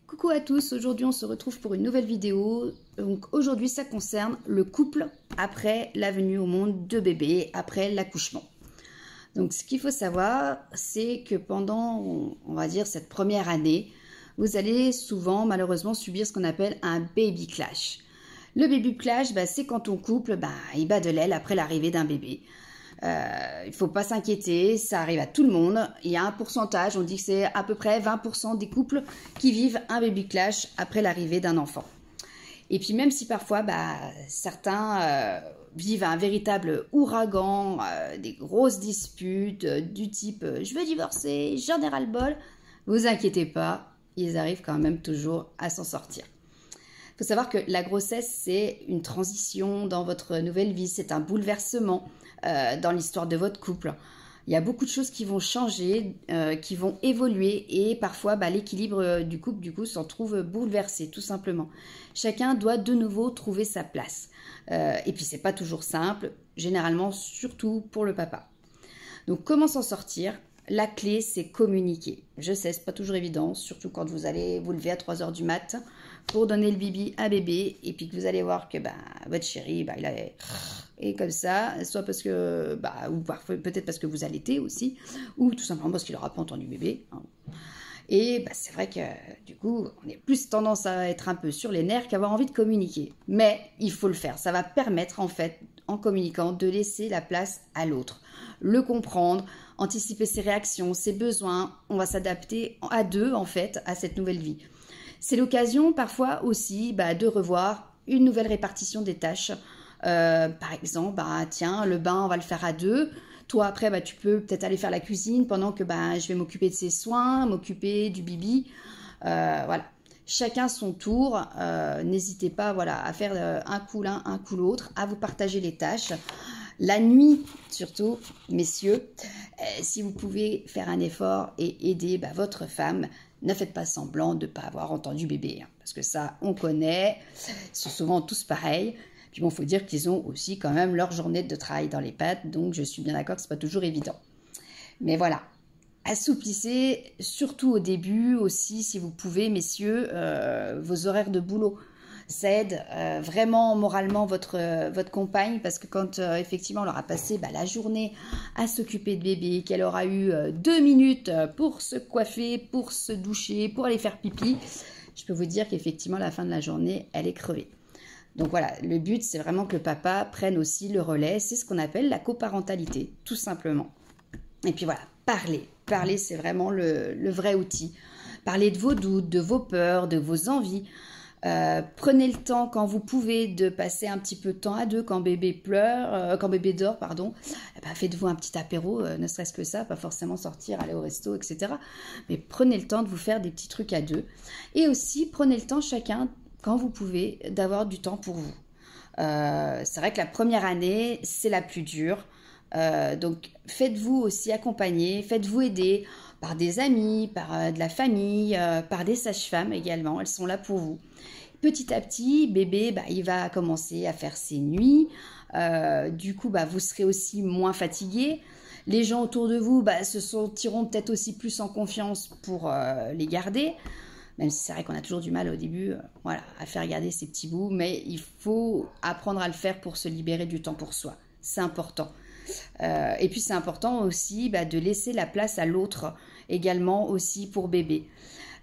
Coucou à tous, aujourd'hui on se retrouve pour une nouvelle vidéo. Donc aujourd'hui ça concerne le couple après la venue au monde de bébé, après l'accouchement. Donc ce qu'il faut savoir, c'est que pendant, on va dire, cette première année, vous allez souvent malheureusement subir ce qu'on appelle un baby clash. Le baby clash, c'est quand ton couple il bat de l'aile après l'arrivée d'un bébé. Il ne faut pas s'inquiéter, ça arrive à tout le monde. Il y a un pourcentage, on dit que c'est à peu près 20% des couples qui vivent un baby clash après l'arrivée d'un enfant. Et puis même si parfois certains vivent un véritable ouragan, des grosses disputes du type je veux divorcer, j'en ai ras-le-bol, vous inquiétez pas, ils arrivent quand même toujours à s'en sortir. Il faut savoir que la grossesse, c'est une transition dans votre nouvelle vie, c'est un bouleversement dans l'histoire de votre couple. Il y a beaucoup de choses qui vont changer, qui vont évoluer et parfois l'équilibre du couple du coup s'en trouve bouleversé tout simplement. Chacun doit de nouveau trouver sa place. Et puis c'est pas toujours simple, généralement surtout pour le papa. Donc comment s'en sortir ? La clé, c'est communiquer. Je sais, c'est pas toujours évident, surtout quand vous allez vous lever à 3 h du mat pour donner le bibi à bébé et puis que vous allez voir que votre chéri, il est et comme ça, soit parce que, ou parfois peut-être parce que vous allaitez aussi, ou tout simplement parce qu'il n'aura pas entendu bébé. Hein. Et c'est vrai que du coup, on a plus tendance à être un peu sur les nerfs qu'avoir envie de communiquer. Mais il faut le faire. Ça va permettre en fait, en communiquant, de laisser la place à l'autre. Le comprendre, anticiper ses réactions, ses besoins. On va s'adapter à deux en fait à cette nouvelle vie. C'est l'occasion parfois aussi de revoir une nouvelle répartition des tâches. Par exemple, tiens, le bain, on va le faire à deux. Toi, après, tu peux peut-être aller faire la cuisine pendant que je vais m'occuper de ses soins, m'occuper du bibi. Voilà. Chacun son tour. N'hésitez pas à faire un coup l'un, un coup l'autre, à vous partager les tâches. La nuit, surtout, messieurs, si vous pouvez faire un effort et aider votre femme, ne faites pas semblant de ne pas avoir entendu bébé. Hein, parce que ça, on connaît. Ils sont souvent tous pareils. Puis bon, il faut dire qu'ils ont aussi quand même leur journée de travail dans les pattes, donc je suis bien d'accord que ce n'est pas toujours évident. Mais voilà, assouplissez, surtout au début aussi, si vous pouvez, messieurs, vos horaires de boulot. Ça aide vraiment moralement votre compagne, parce que quand effectivement elle aura passé la journée à s'occuper de bébé, qu'elle aura eu 2 minutes pour se coiffer, pour se doucher, pour aller faire pipi, je peux vous dire qu'effectivement, à la fin de la journée, elle est crevée. Donc voilà, le but, c'est vraiment que le papa prenne aussi le relais. C'est ce qu'on appelle la coparentalité, tout simplement. Et puis voilà, parler. Parler, c'est vraiment le vrai outil. Parler de vos doutes, de vos peurs, de vos envies. Prenez le temps, quand vous pouvez, de passer un petit peu de temps à deux. Quand bébé quand bébé dort, pardon. Faites-vous un petit apéro, ne serait-ce que ça. Pas forcément sortir, aller au resto, etc. Mais prenez le temps de vous faire des petits trucs à deux. Et aussi, prenez le temps chacun, quand vous pouvez, d'avoir du temps pour vous. C'est vrai que la première année, c'est la plus dure. Donc, faites-vous aussi accompagner, faites-vous aider par des amis, par de la famille, par des sages-femmes également. Elles sont là pour vous. Petit à petit, bébé, il va commencer à faire ses nuits. Du coup, vous serez aussi moins fatigué. Les gens autour de vous se sentiront peut-être aussi plus en confiance pour les garder. Même si c'est vrai qu'on a toujours du mal au début à faire garder ces petits bouts, mais il faut apprendre à le faire pour se libérer du temps pour soi. C'est important. Et puis c'est important aussi de laisser la place à l'autre également aussi pour bébé.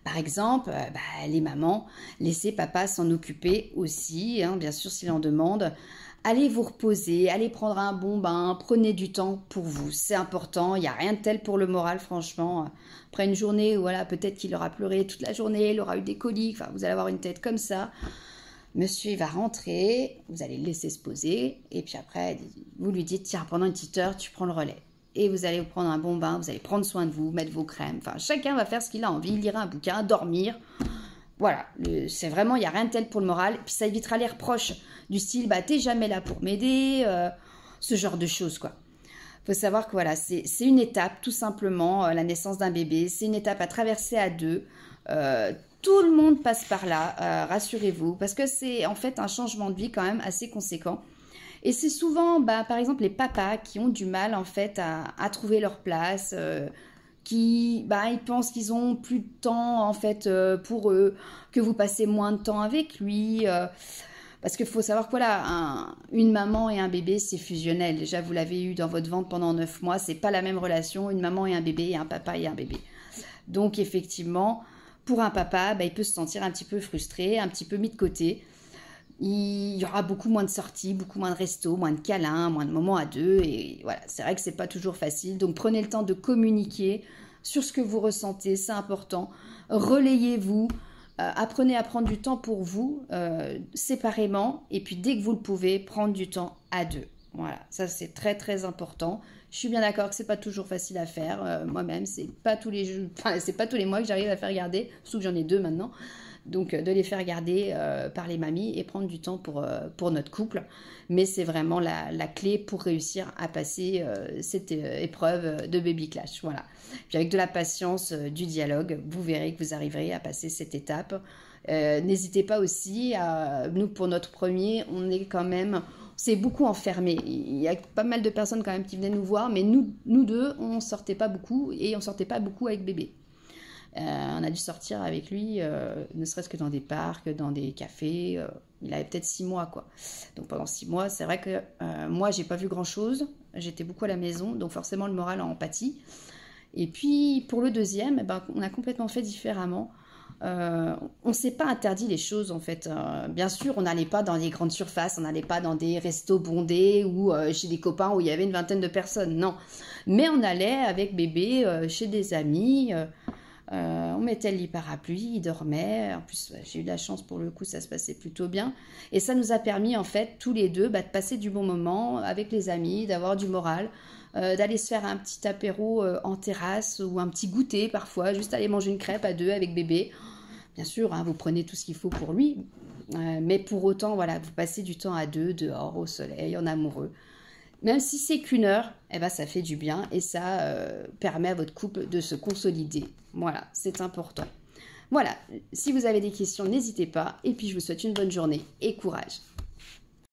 Par exemple, les mamans, laissez papa s'en occuper aussi, bien sûr s'il en demande. Allez vous reposer, allez prendre un bon bain, prenez du temps pour vous, c'est important, il n'y a rien de tel pour le moral franchement. Après une journée où peut-être qu'il aura pleuré toute la journée, il aura eu des coliques, vous allez avoir une tête comme ça. Monsieur il va rentrer, vous allez le laisser se poser et puis après vous lui dites tiens pendant une petite heure tu prends le relais. Et vous allez vous prendre un bon bain, vous allez prendre soin de vous, mettre vos crèmes, chacun va faire ce qu'il a envie, lire un bouquin, dormir. Voilà, c'est vraiment, il n'y a rien de tel pour le moral. Puis ça évitera les reproches du style, t'es jamais là pour m'aider, ce genre de choses, quoi. Il faut savoir que c'est une étape, tout simplement, la naissance d'un bébé. C'est une étape à traverser à deux. Tout le monde passe par là, rassurez-vous, parce que c'est en fait un changement de vie quand même assez conséquent. Et c'est souvent, par exemple, les papas qui ont du mal en fait à trouver leur place, qui ils pensent qu'ils ont plus de temps en fait pour eux, que vous passez moins de temps avec lui. Parce qu'il faut savoir que voilà, une maman et un bébé, c'est fusionnel. Déjà, vous l'avez eu dans votre ventre pendant 9 mois, c'est pas la même relation, une maman et un bébé, et un papa et un bébé. Donc effectivement, pour un papa, il peut se sentir un petit peu frustré, un petit peu mis de côté. Il y aura beaucoup moins de sorties, beaucoup moins de restos, moins de câlins, moins de moments à deux. Et voilà, c'est vrai que c'est pas toujours facile. Donc prenez le temps de communiquer sur ce que vous ressentez, c'est important. Relayez-vous, apprenez à prendre du temps pour vous, séparément. Et puis dès que vous le pouvez, prendre du temps à deux. Voilà, ça c'est très très important. Je suis bien d'accord que c'est pas toujours facile à faire. Moi-même, c'est pas tous les c'est pas tous les mois que j'arrive à faire garder, surtout que j'en ai 2 maintenant. Donc de les faire garder par les mamies et prendre du temps pour notre couple. Mais c'est vraiment la clé pour réussir à passer cette épreuve de baby clash. Voilà. Puis avec de la patience, du dialogue, vous verrez que vous arriverez à passer cette étape. N'hésitez pas aussi nous pour notre premier, on est quand même, c'est beaucoup enfermé. Il y a pas mal de personnes quand même qui venaient nous voir, mais nous deux, on sortait pas beaucoup et on sortait pas beaucoup avec bébé. On a dû sortir avec lui, ne serait-ce que dans des parcs, dans des cafés. Il avait peut-être 6 mois, quoi. Donc pendant 6 mois, c'est vrai que moi, j'ai pas vu grand-chose. J'étais beaucoup à la maison, donc forcément le moral en pâtit. Et puis pour le deuxième, on a complètement fait différemment. On ne s'est pas interdit les choses en fait. Bien sûr, on n'allait pas dans les grandes surfaces, on n'allait pas dans des restos bondés ou chez des copains où il y avait une vingtaine de personnes, non. Mais on allait avec bébé chez des amis. On mettait le lit parapluie, il dormait. En plus, j'ai eu de la chance pour le coup, ça se passait plutôt bien. Et ça nous a permis en fait tous les deux de passer du bon moment avec les amis, d'avoir du moral, d'aller se faire un petit apéro en terrasse ou un petit goûter parfois, juste aller manger une crêpe à 2 avec bébé. Bien sûr, vous prenez tout ce qu'il faut pour lui, mais pour autant, voilà, vous passez du temps à 2 dehors, au soleil, en amoureux. Même si c'est qu'1 heure, ça fait du bien et ça permet à votre couple de se consolider. Voilà, c'est important. Voilà, si vous avez des questions, n'hésitez pas. Et puis, je vous souhaite une bonne journée et courage.